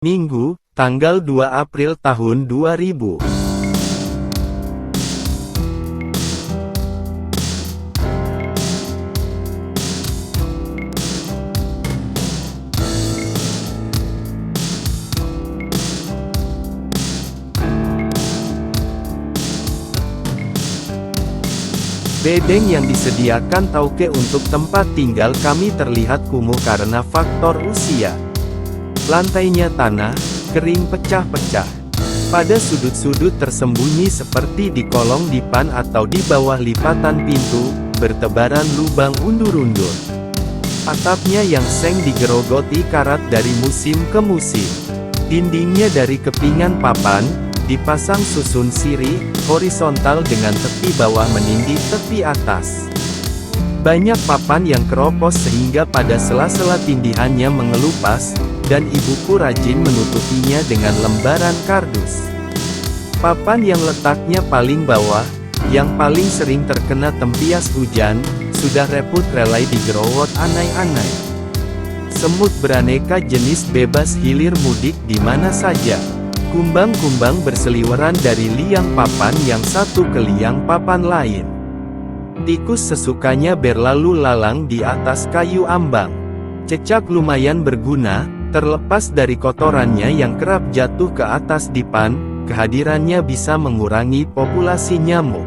Minggu, tanggal 2 April tahun 2000. Bedeng yang disediakan Tauke untuk tempat tinggal kami terlihat kumuh karena faktor usia. Lantainya tanah, kering pecah-pecah. Pada sudut-sudut tersembunyi seperti di kolong dipan atau di bawah lipatan pintu, bertebaran lubang undur-undur. Atapnya yang seng digerogoti karat dari musim ke musim. Dindingnya dari kepingan papan, dipasang susun siri, horizontal dengan tepi bawah menindih tepi atas. Banyak papan yang keropos sehingga pada sela-sela tindihannya mengelupas, dan ibuku rajin menutupinya dengan lembaran kardus. Papan yang letaknya paling bawah, yang paling sering terkena tempias hujan, sudah reput relai digerowot anai-anai. Semut beraneka jenis bebas hilir mudik di mana saja. Kumbang-kumbang berseliweran dari liang papan yang satu ke liang papan lain. Tikus sesukanya berlalu lalang di atas kayu ambang. Cecak lumayan berguna, terlepas dari kotorannya yang kerap jatuh ke atas dipan, kehadirannya bisa mengurangi populasi nyamuk.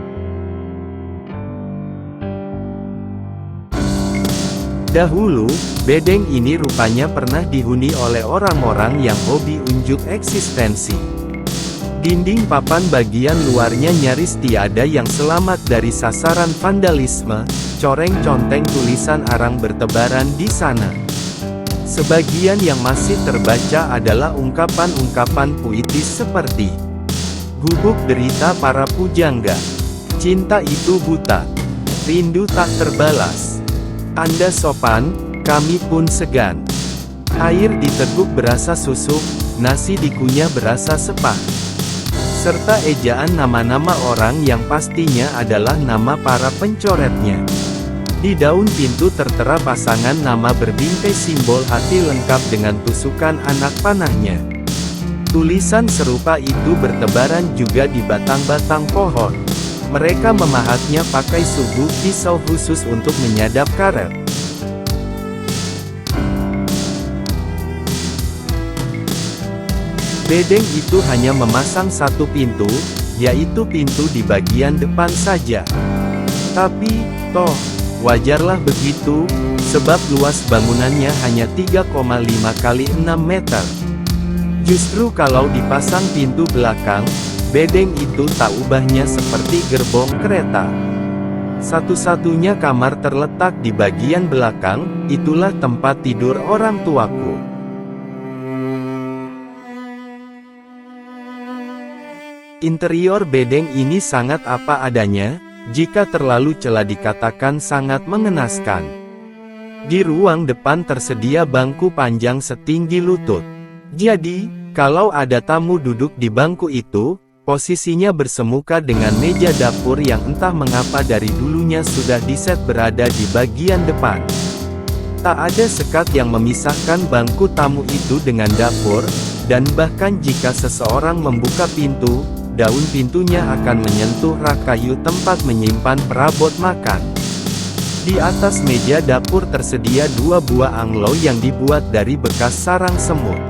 Dahulu, bedeng ini rupanya pernah dihuni oleh orang-orang yang hobi unjuk eksistensi. Dinding papan bagian luarnya nyaris tiada yang selamat dari sasaran vandalisme, coreng-conteng tulisan arang bertebaran di sana. Sebagian yang masih terbaca adalah ungkapan-ungkapan puitis seperti gubuk derita para pujangga, cinta itu buta, rindu tak terbalas, Anda sopan, kami pun segan, air diteguk berasa susuk, nasi dikunyah berasa sepah, serta ejaan nama-nama orang yang pastinya adalah nama para pencoretnya. Di daun pintu tertera pasangan nama berbingkai simbol hati lengkap dengan tusukan anak panahnya. Tulisan serupa itu bertebaran juga di batang-batang pohon. Mereka memahatnya pakai sugu pisau khusus untuk menyadap karet. Bedeng itu hanya memasang satu pintu, yaitu pintu di bagian depan saja. Tapi, toh, wajarlah begitu, sebab luas bangunannya hanya 3,5 kali 6 meter. Justru kalau dipasang pintu belakang, bedeng itu tak ubahnya seperti gerbong kereta. Satu-satunya kamar terletak di bagian belakang, itulah tempat tidur orang tuaku. Interior bedeng ini sangat apa adanya. Jika terlalu celah dikatakan sangat mengenaskan. Di ruang depan tersedia bangku panjang setinggi lutut. Jadi, kalau ada tamu duduk di bangku itu, posisinya bersemuka dengan meja dapur yang entah mengapa dari dulunya sudah diset berada di bagian depan. Tak ada sekat yang memisahkan bangku tamu itu dengan dapur, dan bahkan jika seseorang membuka pintu, daun pintunya akan menyentuh rak kayu tempat menyimpan perabot makan. Di atas meja dapur tersedia 2 buah anglo yang dibuat dari bekas sarang semut.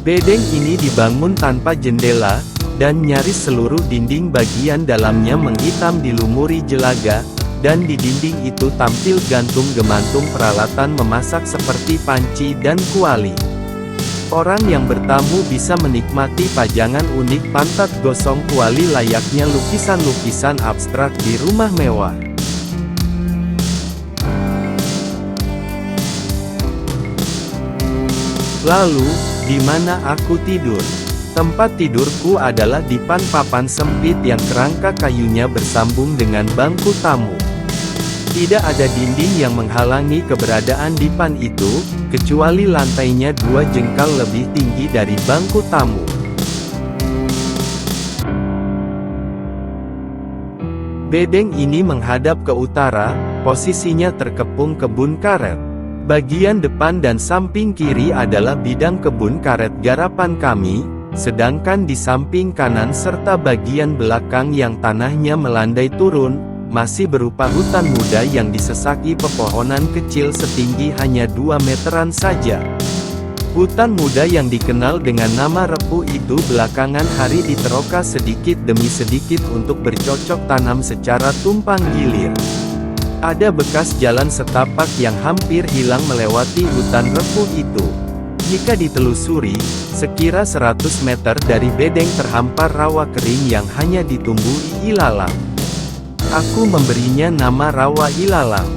Bedeng ini dibangun tanpa jendela, dan nyaris seluruh dinding bagian dalamnya menghitam dilumuri jelaga, dan di dinding itu tampil gantung-gemantung peralatan memasak seperti panci dan kuali. Orang yang bertamu bisa menikmati pajangan unik pantat gosong kuali layaknya lukisan-lukisan abstrak di rumah mewah. Lalu, di mana aku tidur? Tempat tidurku adalah dipan papan sempit yang kerangka kayunya bersambung dengan bangku tamu. Tidak ada dinding yang menghalangi keberadaan dipan itu, kecuali lantainya 2 jengkal lebih tinggi dari bangku tamu. Bedeng ini menghadap ke utara, posisinya terkepung kebun karet. Bagian depan dan samping kiri adalah bidang kebun karet garapan kami, sedangkan di samping kanan serta bagian belakang yang tanahnya melandai turun, masih berupa hutan muda yang disesaki pepohonan kecil setinggi hanya 2 meteran saja. Hutan muda yang dikenal dengan nama repu itu belakangan hari diteroka sedikit demi sedikit untuk bercocok tanam secara tumpang gilir. Ada bekas jalan setapak yang hampir hilang melewati hutan repu itu. Jika ditelusuri, sekira 100 meter dari bedeng terhampar rawa kering yang hanya ditumbuhi ilalang. Aku memberinya nama rawa ilalang.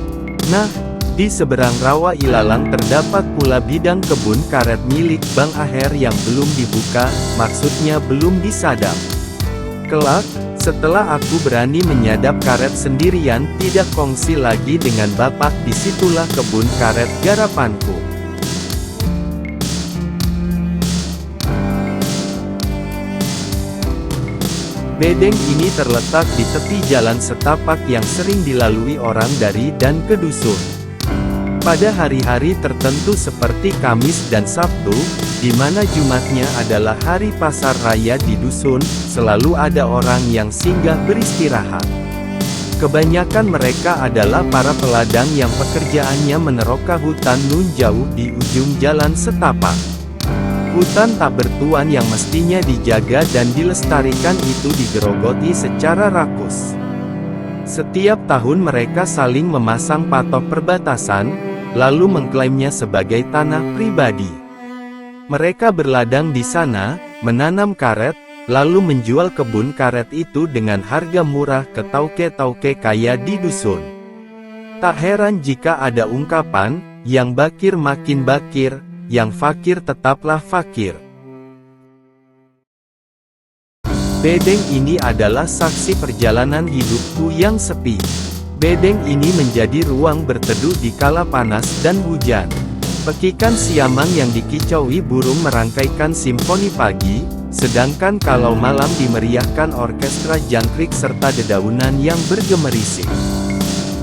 Nah, di seberang rawa ilalang terdapat pula bidang kebun karet milik Bang Aher yang belum dibuka, maksudnya belum disadap. Kelak, setelah aku berani menyadap karet sendirian, tidak kongsi lagi dengan bapak, disitulah kebun karet garapanku. Bedeng ini terletak di tepi jalan setapak yang sering dilalui orang dari dan ke dusun. Pada hari-hari tertentu seperti Kamis dan Sabtu, di mana Jumatnya adalah hari pasar raya di dusun, selalu ada orang yang singgah beristirahat. Kebanyakan mereka adalah para peladang yang pekerjaannya meneroka hutan nun jauh di ujung jalan setapak. Hutan tak bertuan yang mestinya dijaga dan dilestarikan itu digerogoti secara rakus. Setiap tahun mereka saling memasang patok perbatasan, lalu mengklaimnya sebagai tanah pribadi. Mereka berladang di sana, menanam karet, lalu menjual kebun karet itu dengan harga murah ke tauke-tauke kaya di dusun. Tak heran jika ada ungkapan, yang bakir makin bakir, yang fakir tetaplah fakir. Bedeng ini adalah saksi perjalanan hidupku yang sepi. Bedeng ini menjadi ruang berteduh di kala panas dan hujan. Pekikan siamang yang dikicauhi burung merangkaikan simfoni pagi, sedangkan kalau malam dimeriahkan orkestra jangkrik serta dedaunan yang bergemerisik.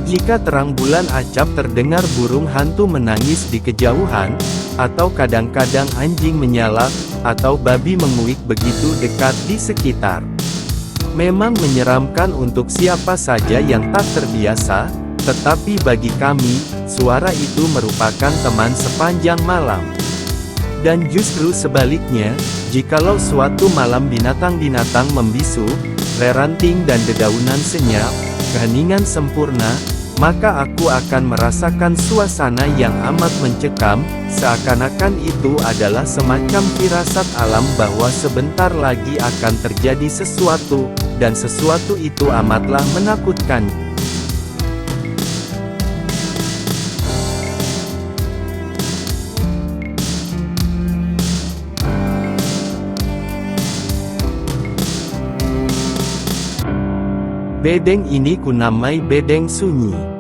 Jika terang bulan acap terdengar burung hantu menangis di kejauhan, atau kadang-kadang anjing menyalak, atau babi menguik begitu dekat di sekitar. Memang menyeramkan untuk siapa saja yang tak terbiasa, tetapi bagi kami, suara itu merupakan teman sepanjang malam. Dan justru sebaliknya, jikalau suatu malam binatang-binatang membisu, reranting dan dedaunan senyap, keheningan sempurna, maka aku akan merasakan suasana yang amat mencekam, seakan-akan itu adalah semacam firasat alam bahwa sebentar lagi akan terjadi sesuatu, dan sesuatu itu amatlah menakutkan. Bedeng ini kunamai bedeng sunyi.